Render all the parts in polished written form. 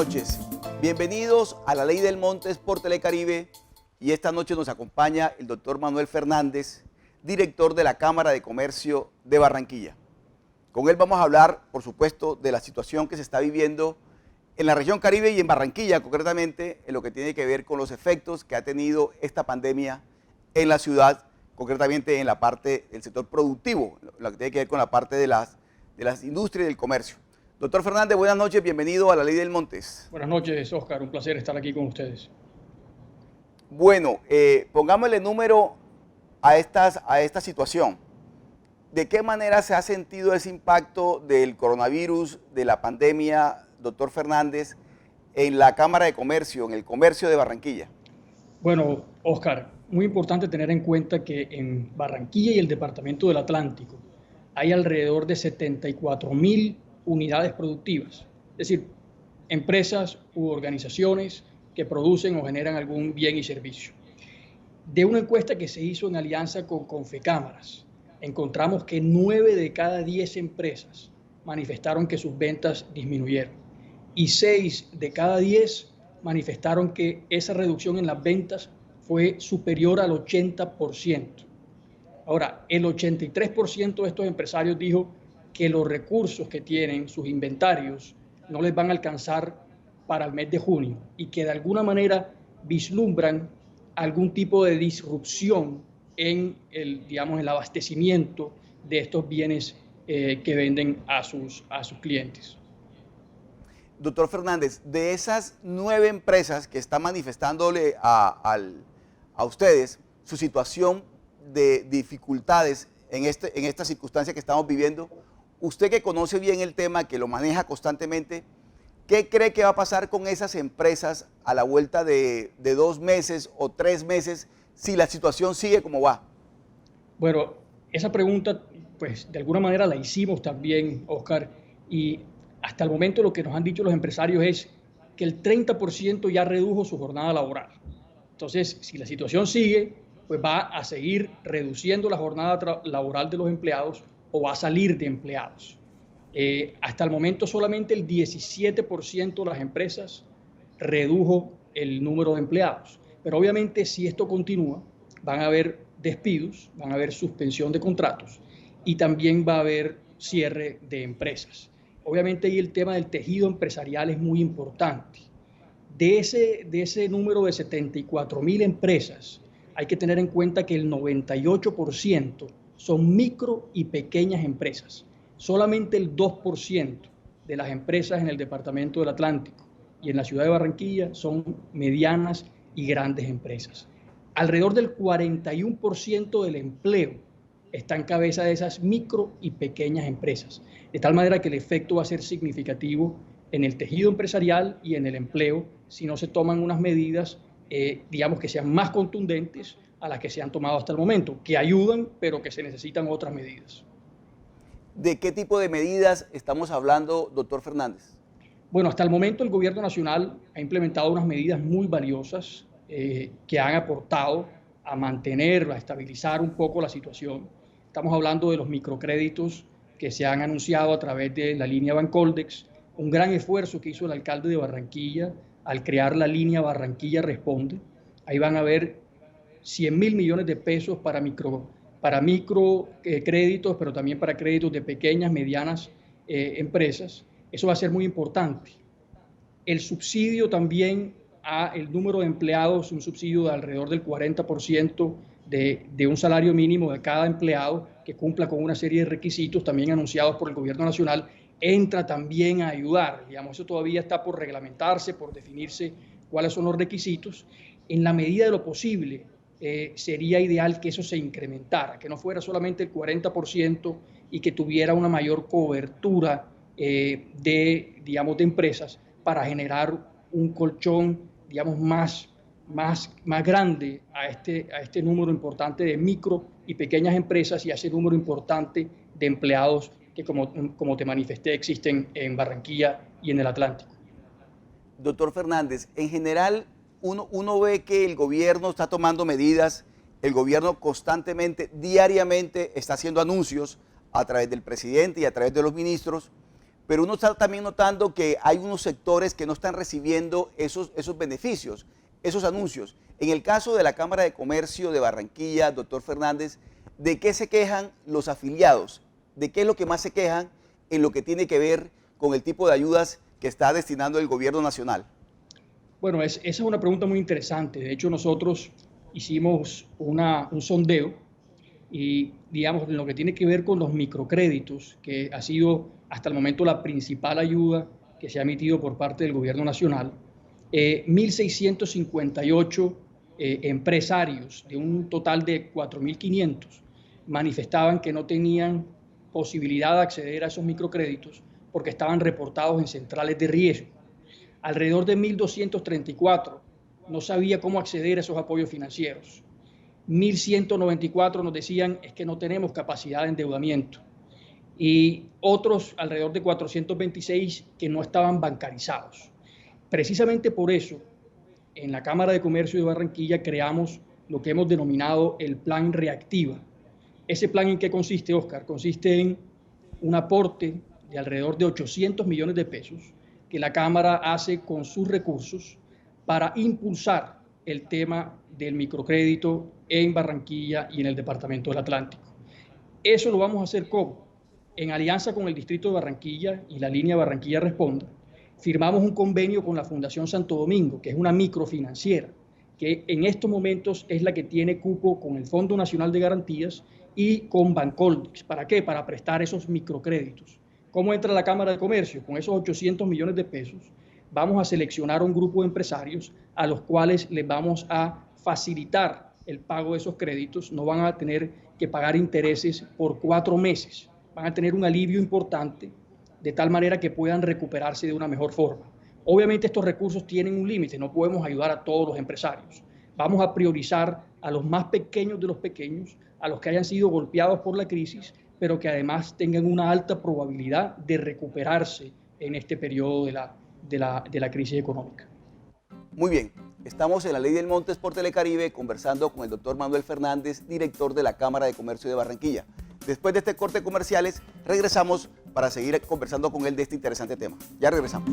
noches. Bienvenidos a La Ley del Montes por Telecaribe y esta noche nos acompaña el doctor Manuel Fernández, director de la Cámara de Comercio de Barranquilla. Con él vamos a hablar, por supuesto, de la situación que se está viviendo en la región Caribe y en Barranquilla, concretamente en lo que tiene que ver con los efectos que ha tenido esta pandemia en la ciudad, concretamente en la parte del sector productivo, lo que tiene que ver con la parte de las industrias y del comercio. Doctor Fernández, buenas noches, bienvenido a La Ley del Montes. Buenas noches, Oscar, un placer estar aquí con ustedes. Bueno, pongámosle número a esta situación. ¿De qué manera se ha sentido ese impacto del coronavirus, de la pandemia, doctor Fernández, en la Cámara de Comercio, en el comercio de Barranquilla? Bueno, Oscar, muy importante tener en cuenta que en Barranquilla y el Departamento del Atlántico hay alrededor de 74.000 unidades productivas, es decir, empresas u organizaciones que producen o generan algún bien y servicio. De una encuesta que se hizo en alianza con Confecámaras, encontramos que 9 de cada 10 empresas manifestaron que sus ventas disminuyeron y 6 de cada 10 manifestaron que esa reducción en las ventas fue superior al 80%. Ahora, el 83% de estos empresarios dijo que los recursos que tienen, sus inventarios, no les van a alcanzar para el mes de junio y que de alguna manera vislumbran algún tipo de disrupción en el abastecimiento de estos bienes que venden a sus clientes. Doctor Fernández, de esas 9 empresas que están manifestándole a ustedes su situación de dificultades en esta circunstancia que estamos viviendo, usted que conoce bien el tema, que lo maneja constantemente, ¿qué cree que va a pasar con esas empresas a la vuelta de 2 meses o 3 meses si la situación sigue como va? Bueno, esa pregunta, pues de alguna manera la hicimos también, Oscar, y hasta el momento lo que nos han dicho los empresarios es que el 30% ya redujo su jornada laboral. Entonces, si la situación sigue, pues va a seguir reduciendo la jornada laboral de los empleados o va a salir de empleados. Hasta el momento solamente el 17% de las empresas redujo el número de empleados. Pero obviamente si esto continúa, van a haber despidos, van a haber suspensión de contratos y también va a haber cierre de empresas. Obviamente ahí el tema del tejido empresarial es muy importante. De ese número de 74.000 empresas, hay que tener en cuenta que el 98% son micro y pequeñas empresas. Solamente el 2% de las empresas en el Departamento del Atlántico y en la ciudad de Barranquilla son medianas y grandes empresas. Alrededor del 41% del empleo está en cabeza de esas micro y pequeñas empresas, de tal manera que el efecto va a ser significativo en el tejido empresarial y en el empleo si no se toman unas medidas, que sean más contundentes a las que se han tomado hasta el momento, que ayudan, pero que se necesitan otras medidas. ¿De qué tipo de medidas estamos hablando, doctor Fernández? Bueno, hasta el momento el gobierno nacional ha implementado unas medidas muy valiosas que han aportado a mantener, a estabilizar un poco la situación. Estamos hablando de los microcréditos que se han anunciado a través de la línea Bancoldex, un gran esfuerzo que hizo el alcalde de Barranquilla al crear la línea Barranquilla Responde. Ahí van a haber 100.000 millones de pesos para microcréditos, pero también para créditos de pequeñas, medianas empresas. Eso va a ser muy importante. El subsidio también a el número de empleados, un subsidio de alrededor del 40% de un salario mínimo de cada empleado que cumpla con una serie de requisitos también anunciados por el gobierno nacional, entra también a ayudar. Eso todavía está por reglamentarse, por definirse cuáles son los requisitos. En la medida de lo posible, sería ideal que eso se incrementara, que no fuera solamente el 40% y que tuviera una mayor cobertura de empresas para generar un colchón, más grande a este número importante de micro y pequeñas empresas y a ese número importante de empleados que, como te manifesté, existen en Barranquilla y en el Atlántico. Doctor Fernández, en general uno ve que el gobierno está tomando medidas, el gobierno constantemente, diariamente está haciendo anuncios a través del presidente y a través de los ministros, pero uno está también notando que hay unos sectores que no están recibiendo esos beneficios, esos anuncios. En el caso de la Cámara de Comercio de Barranquilla, doctor Fernández, ¿de qué se quejan los afiliados? ¿De qué es lo que más se quejan en lo que tiene que ver con el tipo de ayudas que está destinando el gobierno nacional? Bueno, esa es una pregunta muy interesante. De hecho, nosotros hicimos un sondeo y, digamos, en lo que tiene que ver con los microcréditos, que ha sido hasta el momento la principal ayuda que se ha emitido por parte del gobierno nacional, 1.658 empresarios de un total de 4.500 manifestaban que no tenían posibilidad de acceder a esos microcréditos porque estaban reportados en centrales de riesgo. Alrededor de 1.234 no sabía cómo acceder a esos apoyos financieros. 1.194 nos decían es que no tenemos capacidad de endeudamiento. Y otros, alrededor de 426, que no estaban bancarizados. Precisamente por eso, en la Cámara de Comercio de Barranquilla creamos lo que hemos denominado el Plan Reactiva. ¿Ese plan en qué consiste, Oscar? Consiste en un aporte de alrededor de 800 millones de pesos que la Cámara hace con sus recursos para impulsar el tema del microcrédito en Barranquilla y en el Departamento del Atlántico. Eso lo vamos a hacer ¿cómo? En alianza con el Distrito de Barranquilla y la línea Barranquilla Responda, firmamos un convenio con la Fundación Santo Domingo, que es una microfinanciera, que en estos momentos es la que tiene cupo con el Fondo Nacional de Garantías y con Bancoldex. ¿Para qué? Para prestar esos microcréditos. ¿Cómo entra la Cámara de Comercio? Con esos 800 millones de pesos vamos a seleccionar un grupo de empresarios a los cuales les vamos a facilitar el pago de esos créditos. No van a tener que pagar intereses por 4 meses. Van a tener un alivio importante de tal manera que puedan recuperarse de una mejor forma. Obviamente estos recursos tienen un límite, no podemos ayudar a todos los empresarios. Vamos a priorizar a los más pequeños de los pequeños, a los que hayan sido golpeados por la crisis, pero que además tengan una alta probabilidad de recuperarse en este periodo de la crisis económica. Muy bien, estamos en la Ley del Montes por Telecaribe conversando con el doctor Manuel Fernández, director de la Cámara de Comercio de Barranquilla. Después de este corte de comerciales, regresamos para seguir conversando con él de este interesante tema. Ya regresamos.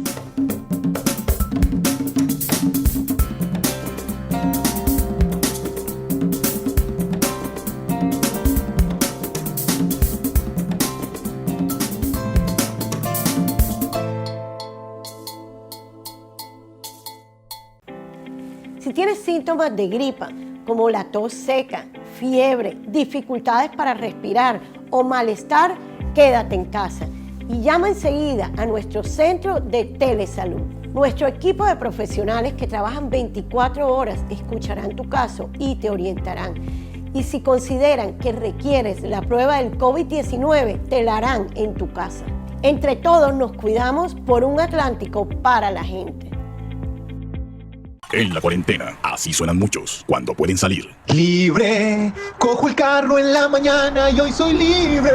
Si tienes síntomas de gripa, como la tos seca, fiebre, dificultades para respirar o malestar, quédate en casa y llama enseguida a nuestro centro de telesalud. Nuestro equipo de profesionales que trabajan 24 horas escucharán tu caso y te orientarán. Y si consideran que requieres la prueba del COVID-19, te la harán en tu casa. Entre todos nos cuidamos por un Atlántico para la gente. En la cuarentena, así suenan muchos cuando pueden salir. Libre, cojo el carro en la mañana y hoy soy libre,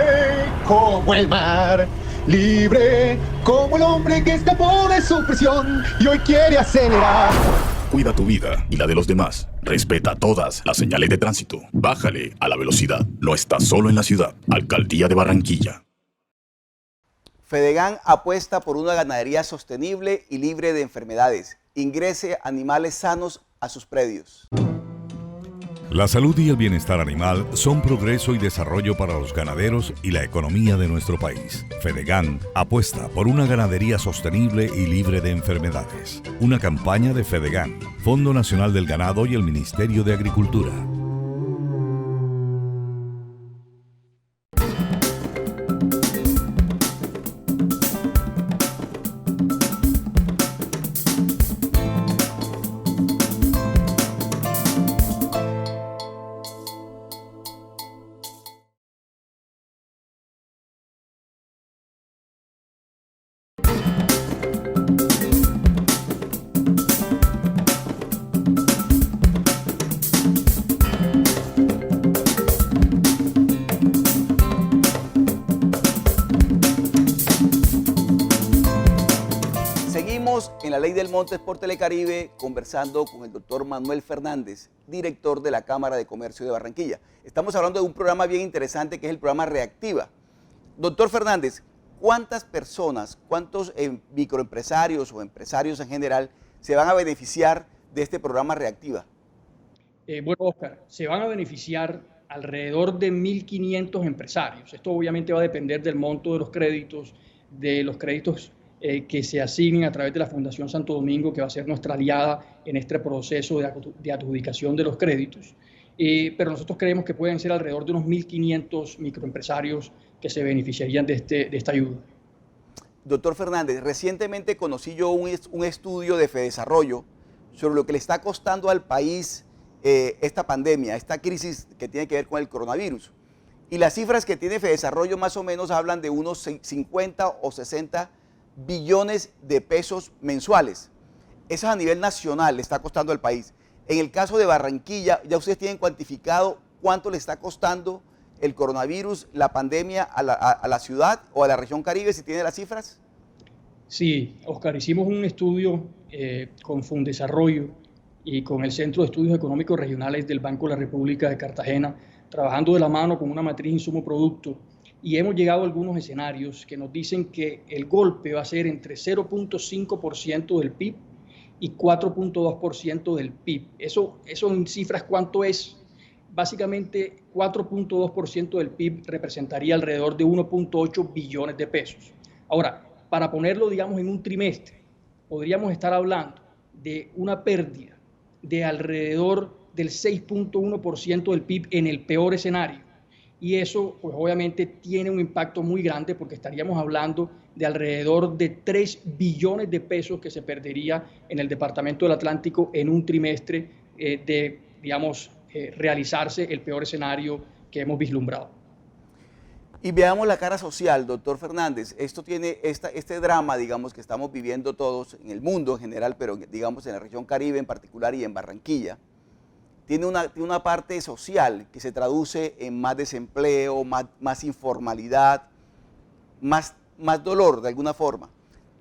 como el mar. Libre, como el hombre que escapó de su prisión y hoy quiere acelerar. Cuida tu vida y la de los demás. Respeta todas las señales de tránsito. Bájale a la velocidad. No estás solo en la ciudad. Alcaldía de Barranquilla. Fedegan apuesta por una ganadería sostenible y libre de enfermedades. Ingrese animales sanos a sus predios. La salud y el bienestar animal son progreso y desarrollo para los ganaderos y la economía de nuestro país. Fedegan apuesta por una ganadería sostenible y libre de enfermedades. Una campaña de Fedegan, Fondo Nacional del Ganado y el Ministerio de Agricultura. En la Ley del Montes por Telecaribe, conversando con el doctor Manuel Fernández, director de la Cámara de Comercio de Barranquilla. Estamos hablando de un programa bien interesante que es el programa Reactiva. Doctor Fernández, ¿cuántas personas, cuántos microempresarios o empresarios en general se van a beneficiar de este programa Reactiva? Bueno, Oscar, se van a beneficiar alrededor de 1.500 empresarios. Esto obviamente va a depender del monto de los créditos que se asignen a través de la Fundación Santo Domingo, que va a ser nuestra aliada en este proceso de adjudicación de los créditos. Pero nosotros creemos que pueden ser alrededor de unos 1.500 microempresarios que se beneficiarían de esta ayuda. Doctor Fernández, recientemente conocí yo un estudio de Fedesarrollo sobre lo que le está costando al país esta pandemia, esta crisis que tiene que ver con el coronavirus. Y las cifras que tiene Fedesarrollo más o menos hablan de unos 50 o 60 billones de pesos mensuales. Eso a nivel nacional le está costando al país. En el caso de Barranquilla, ¿ya ustedes tienen cuantificado cuánto le está costando el coronavirus, la pandemia a la ciudad o a la región Caribe, si tiene las cifras? Sí, Oscar, hicimos un estudio con Fundesarrollo y con el Centro de Estudios Económicos Regionales del Banco de la República de Cartagena, trabajando de la mano con una matriz insumo-producto, y hemos llegado a algunos escenarios que nos dicen que el golpe va a ser entre 0.5% del PIB y 4.2% del PIB. Eso en cifras, ¿cuánto es? Básicamente, 4.2% del PIB representaría alrededor de 1.8 billones de pesos. Ahora, para ponerlo, digamos, en un trimestre, podríamos estar hablando de una pérdida de alrededor del 6.1% del PIB en el peor escenario. Y eso, pues obviamente, tiene un impacto muy grande porque estaríamos hablando de alrededor de 3 billones de pesos que se perdería en el Departamento del Atlántico en un trimestre realizarse el peor escenario que hemos vislumbrado. Y veamos la cara social, doctor Fernández. Esto tiene este drama, digamos, que estamos viviendo todos en el mundo en general, pero digamos en la región Caribe en particular y en Barranquilla. Tiene una parte social que se traduce en más desempleo, más informalidad, más dolor de alguna forma.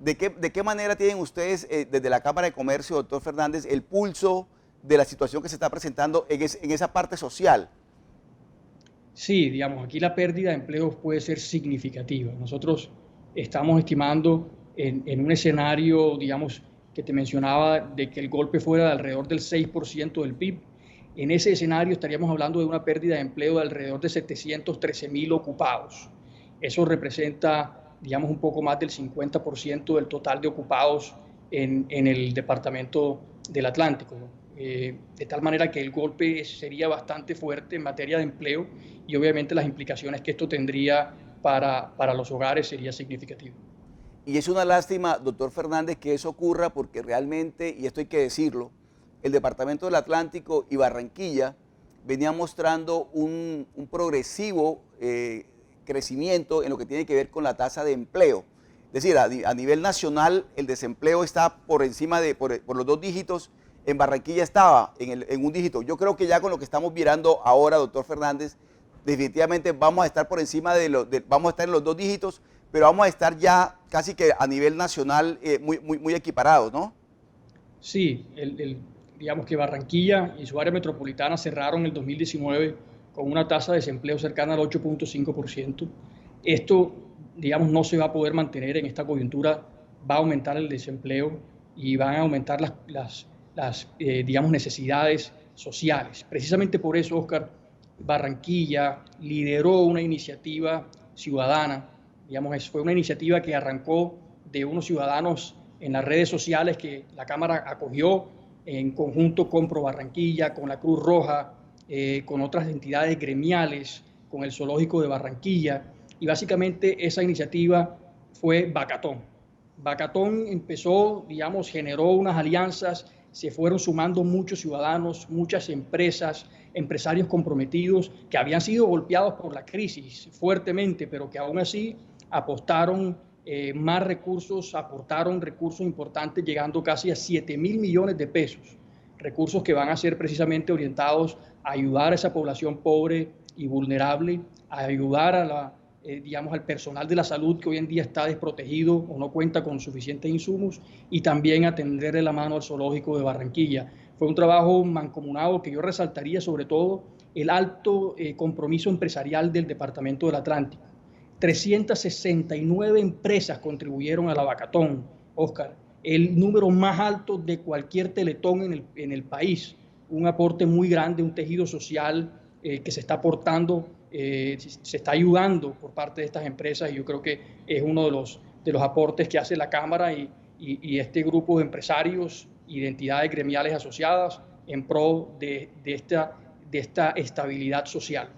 ¿De qué manera tienen ustedes desde la Cámara de Comercio, doctor Fernández, el pulso de la situación que se está presentando en esa parte social? Sí, digamos, aquí la pérdida de empleos puede ser significativa. Nosotros estamos estimando en un escenario, digamos, que te mencionaba, de que el golpe fuera de alrededor del 6% del PIB. En ese escenario estaríamos hablando de una pérdida de empleo de alrededor de 713.000 ocupados. Eso representa, digamos, un poco más del 50% del total de ocupados en el Departamento del Atlántico, de tal manera que el golpe sería bastante fuerte en materia de empleo y obviamente las implicaciones que esto tendría para los hogares sería significativo. Y es una lástima, doctor Fernández, que eso ocurra porque realmente, y esto hay que decirlo, el Departamento del Atlántico y Barranquilla venían mostrando un progresivo crecimiento en lo que tiene que ver con la tasa de empleo. Es decir, a nivel nacional el desempleo está por encima por los 2 dígitos. En Barranquilla estaba en un dígito. Yo creo que ya con lo que estamos mirando ahora, doctor Fernández, definitivamente vamos a estar por encima vamos a estar en los 2 dígitos, pero vamos a estar ya casi que a nivel nacional muy equiparados, ¿no? Sí, digamos que Barranquilla y su área metropolitana cerraron el 2019 con una tasa de desempleo cercana al 8.5%. Esto, digamos, no se va a poder mantener en esta coyuntura, va a aumentar el desempleo y van a aumentar las digamos, necesidades sociales. Precisamente por eso, Oscar, Barranquilla lideró una iniciativa ciudadana, digamos, fue una iniciativa que arrancó de unos ciudadanos en las redes sociales que la Cámara acogió en conjunto con Pro Barranquilla, con la Cruz Roja, con otras entidades gremiales, con el Zoológico de Barranquilla, y básicamente esa iniciativa fue Bacatón. Bacatón empezó, digamos, generó unas alianzas, se fueron sumando muchos ciudadanos, muchas empresas, empresarios comprometidos que habían sido golpeados por la crisis fuertemente, pero que aún así apostaron más recursos, aportaron recursos importantes, llegando casi a 7.000 millones de pesos, recursos que van a ser precisamente orientados a ayudar a esa población pobre y vulnerable, a ayudar digamos, al personal de la salud que hoy en día está desprotegido o no cuenta con suficientes insumos, y también a tenderle la mano al Zoológico de Barranquilla. Fue un trabajo mancomunado que yo resaltaría sobre todo el alto compromiso empresarial del Departamento del Atlántico. 369 empresas contribuyeron a la Vacatón, Oscar, el número más alto de cualquier teletón en el país. Un aporte muy grande, un tejido social que se está aportando, se está ayudando por parte de estas empresas, y yo creo que es uno de los aportes que hace la Cámara y este grupo de empresarios y de entidades gremiales asociadas en pro de esta estabilidad social.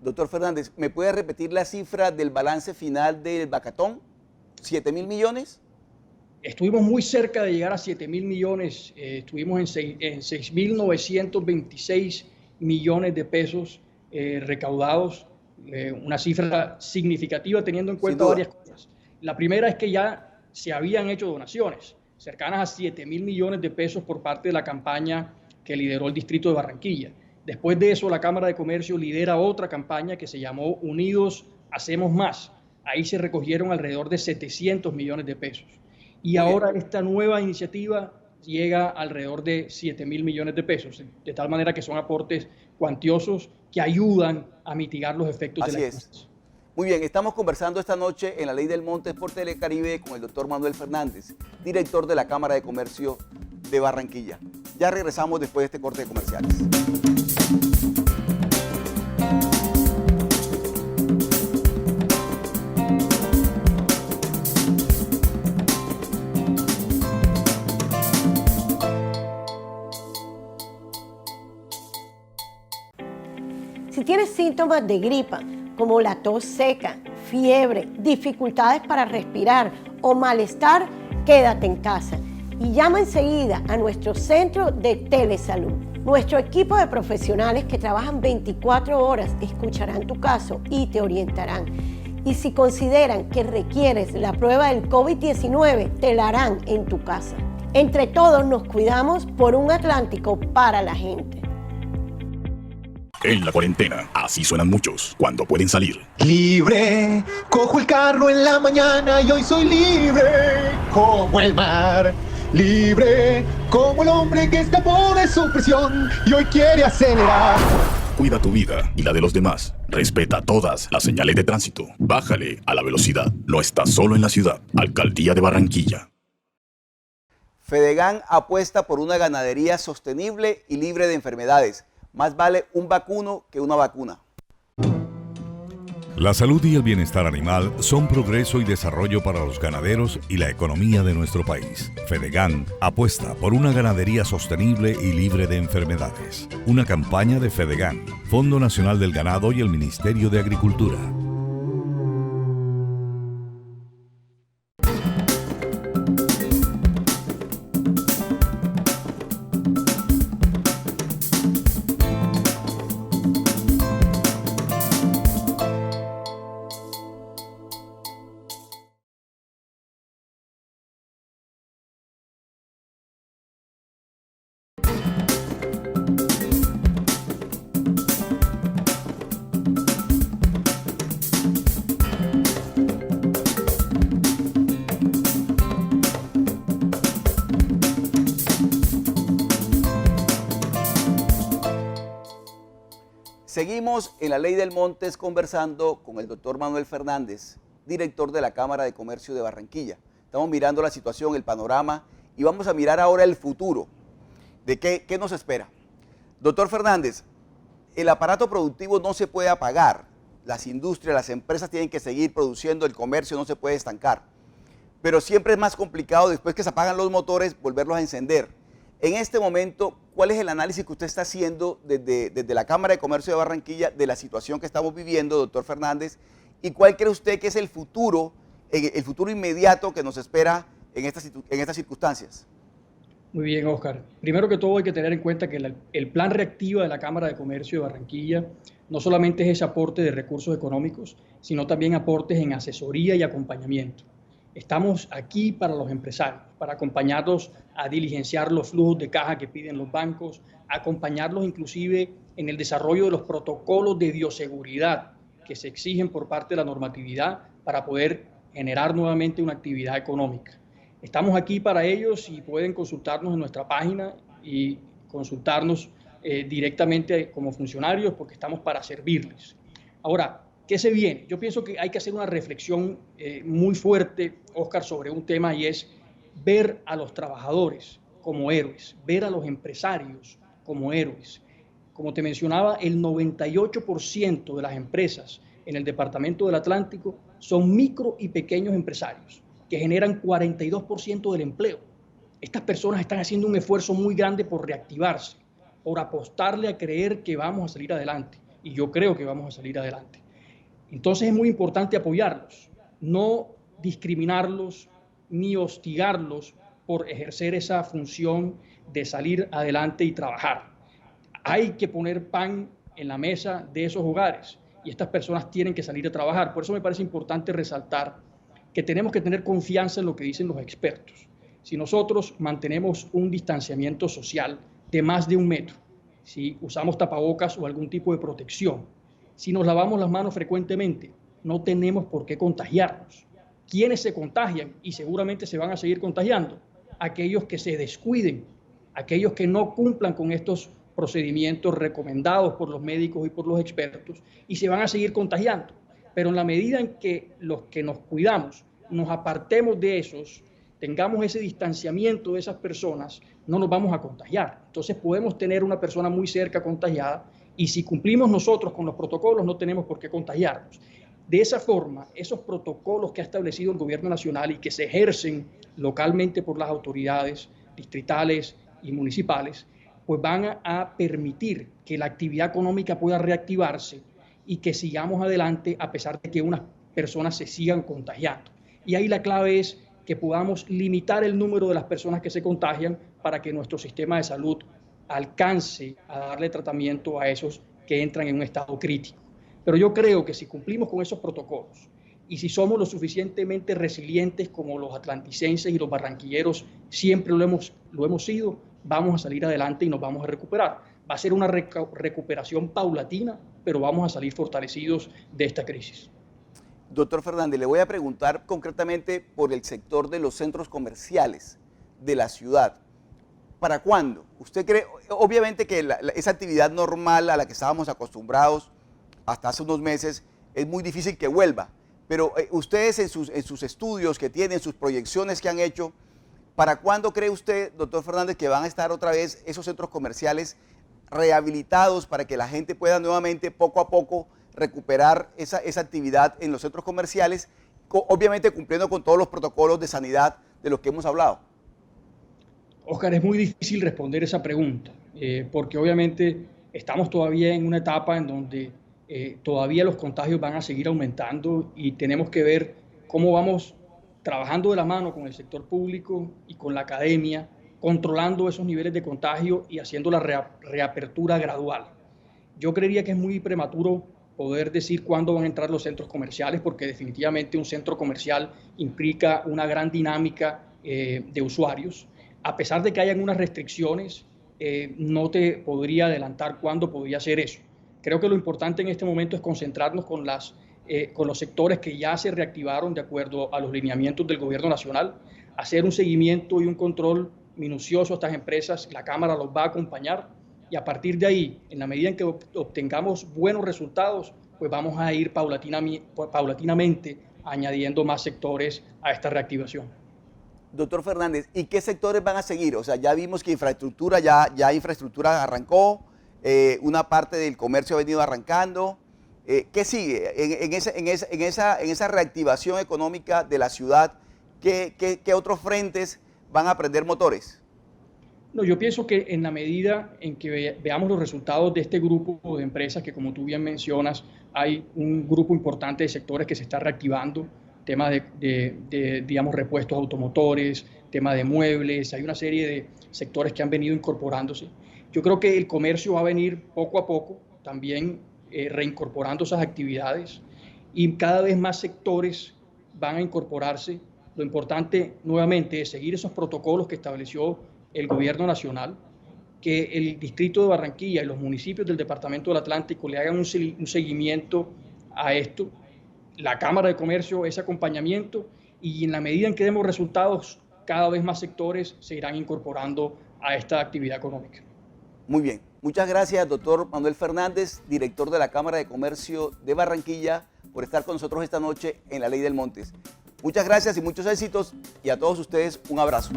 Doctor Fernández, ¿me puede repetir la cifra del balance final del Vacatón? ¿7.000 millones? Estuvimos muy cerca de llegar a 7.000 millones, estuvimos en 6.926 millones de pesos recaudados, una cifra significativa teniendo en cuenta varias cosas. La primera es que ya se habían hecho donaciones cercanas a 7.000 millones de pesos por parte de la campaña que lideró el Distrito de Barranquilla. Después de eso, la Cámara de Comercio lidera otra campaña que se llamó Unidos Hacemos Más. Ahí se recogieron alrededor de 700 millones de pesos. Y ahora esta nueva iniciativa llega alrededor de 7.000 millones de pesos, de tal manera que son aportes cuantiosos que ayudan a mitigar los efectos de la crisis. Muy bien, estamos conversando esta noche en La Ley del Montes por Telecaribe con el doctor Manuel Fernández, director de la Cámara de Comercio de Barranquilla. Ya regresamos después de este corte de comerciales. Si tienes síntomas de gripa, como la tos seca, fiebre, dificultades para respirar o malestar, quédate en casa y llama enseguida a nuestro centro de telesalud. Nuestro equipo de profesionales que trabajan 24 horas escucharán tu caso y te orientarán. Y si consideran que requieres la prueba del COVID-19, te la harán en tu casa. Entre todos nos cuidamos por un Atlántico para la gente. En la cuarentena, así suenan muchos cuando pueden salir. Libre, cojo el carro en la mañana y hoy soy libre como el mar. Libre como el hombre que escapó de su prisión y hoy quiere acelerar. Cuida tu vida y la de los demás. Respeta todas las señales de tránsito. Bájale a la velocidad. No estás solo en la ciudad. Alcaldía de Barranquilla. Fedegan apuesta por una ganadería sostenible y libre de enfermedades. Más vale un vacuno que una vacuna. La salud y el bienestar animal son progreso y desarrollo para los ganaderos y la economía de nuestro país. Fedegan apuesta por una ganadería sostenible y libre de enfermedades. Una campaña de Fedegan, Fondo Nacional del Ganado y el Ministerio de Agricultura. Seguimos en La Ley del Montes conversando con el doctor Manuel Fernández, director de la Cámara de Comercio de Barranquilla. Estamos mirando la situación, el panorama, y vamos a mirar ahora el futuro, de qué nos espera. Doctor Fernández, el aparato productivo no se puede apagar, las industrias, las empresas tienen que seguir produciendo, el comercio no se puede estancar, pero siempre es más complicado después que se apagan los motores volverlos a encender. En este momento, ¿cuál es el análisis que usted está haciendo desde la Cámara de Comercio de Barranquilla de la situación que estamos viviendo, doctor Fernández? ¿Y cuál cree usted que es el futuro inmediato que nos espera en estas circunstancias? Muy bien, Oscar. Primero que todo hay que tener en cuenta que el plan reactiva de la Cámara de Comercio de Barranquilla no solamente es ese aporte de recursos económicos, sino también aportes en asesoría y acompañamiento. Estamos aquí para los empresarios, para acompañarlos a diligenciar los flujos de caja que piden los bancos, acompañarlos inclusive en el desarrollo de los protocolos de bioseguridad que se exigen por parte de la normatividad para poder generar nuevamente una actividad económica. Estamos aquí para ellos y pueden consultarnos en nuestra página y consultarnos directamente como funcionarios porque estamos para servirles. Ahora, ¿Qué se viene? Yo pienso que hay que hacer una reflexión muy fuerte, Óscar, sobre un tema, y es ver a los trabajadores como héroes, ver a los empresarios como héroes. Como te mencionaba, el 98% de las empresas en el Departamento del Atlántico son micro y pequeños empresarios que generan 42% del empleo. Estas personas están haciendo un esfuerzo muy grande por reactivarse, por apostarle a creer que vamos a salir adelante. Y yo creo que vamos a salir adelante. Entonces es muy importante apoyarlos, no discriminarlos ni hostigarlos por ejercer esa función de salir adelante y trabajar. Hay que poner pan en la mesa de esos hogares y estas personas tienen que salir a trabajar. Por eso me parece importante resaltar que tenemos que tener confianza en lo que dicen los expertos. Si nosotros mantenemos un distanciamiento social de más de 1 metro, si usamos tapabocas o algún tipo de protección, si nos lavamos las manos frecuentemente, no tenemos por qué contagiarnos. ¿Quiénes se contagian? Y seguramente se van a seguir contagiando. Aquellos que se descuiden, aquellos que no cumplan con estos procedimientos recomendados por los médicos y por los expertos, y se van a seguir contagiando. Pero en la medida en que los que nos cuidamos, nos apartemos de esos, tengamos ese distanciamiento de esas personas, no nos vamos a contagiar. Entonces podemos tener una persona muy cerca contagiada, y si cumplimos nosotros con los protocolos, no tenemos por qué contagiarnos. De esa forma, esos protocolos que ha establecido el gobierno nacional y que se ejercen localmente por las autoridades distritales y municipales, pues van a permitir que la actividad económica pueda reactivarse y que sigamos adelante a pesar de que unas personas se sigan contagiando. Y ahí la clave es que podamos limitar el número de las personas que se contagian para que nuestro sistema de salud alcance a darle tratamiento a esos que entran en un estado crítico. Pero yo creo que si cumplimos con esos protocolos y si somos lo suficientemente resilientes como los atlanticenses y los barranquilleros siempre lo hemos sido, vamos a salir adelante y nos vamos a recuperar. Va a ser una recuperación paulatina, pero vamos a salir fortalecidos de esta crisis. Doctor Fernández, le voy a preguntar concretamente por el sector de los centros comerciales de la ciudad. ¿Para cuándo? ¿Usted cree, obviamente que esa actividad normal a la que estábamos acostumbrados hasta hace unos meses es muy difícil que vuelva, pero ustedes en sus estudios que tienen, sus proyecciones que han hecho, ¿para cuándo cree usted, doctor Fernández, que van a estar otra vez esos centros comerciales rehabilitados para que la gente pueda nuevamente poco a poco recuperar esa actividad en los centros comerciales, obviamente cumpliendo con todos los protocolos de sanidad de los que hemos hablado? Óscar, es muy difícil responder esa pregunta, porque obviamente estamos todavía en una etapa en donde todavía los contagios van a seguir aumentando y tenemos que ver cómo vamos trabajando de la mano con el sector público y con la academia, controlando esos niveles de contagio y haciendo la reapertura gradual. Yo creería que es muy prematuro poder decir cuándo van a entrar los centros comerciales, porque definitivamente un centro comercial implica una gran dinámica de usuarios. A pesar de que hayan unas restricciones, no te podría adelantar cuándo podría ser eso. Creo que lo importante en este momento es concentrarnos con los sectores que ya se reactivaron de acuerdo a los lineamientos del gobierno nacional, hacer un seguimiento y un control minucioso a estas empresas. La Cámara los va a acompañar y a partir de ahí, en la medida en que obtengamos buenos resultados, pues vamos a ir paulatinamente añadiendo más sectores a esta reactivación. Doctor Fernández, ¿y qué sectores van a seguir? O sea, ya vimos que infraestructura, ya infraestructura arrancó, una parte del comercio ha venido arrancando. ¿Qué sigue? En esa reactivación económica de la ciudad, ¿qué otros frentes van a prender motores? No, yo pienso que en la medida en que veamos los resultados de este grupo de empresas, que como tú bien mencionas, hay un grupo importante de sectores que se está reactivando, tema digamos, repuestos automotores, tema de muebles, hay una serie de sectores que han venido incorporándose. Yo creo que el comercio va a venir poco a poco también reincorporando esas actividades y cada vez más sectores van a incorporarse. Lo importante nuevamente es seguir esos protocolos que estableció el gobierno nacional, que el distrito de Barranquilla y los municipios del departamento del Atlántico le hagan un seguimiento a esto, la Cámara de Comercio ese acompañamiento y en la medida en que demos resultados, cada vez más sectores se irán incorporando a esta actividad económica. Muy bien. Muchas gracias, doctor Manuel Fernández, director de la Cámara de Comercio de Barranquilla, por estar con nosotros esta noche en La Ley del Montes. Muchas gracias y muchos éxitos, y a todos ustedes un abrazo.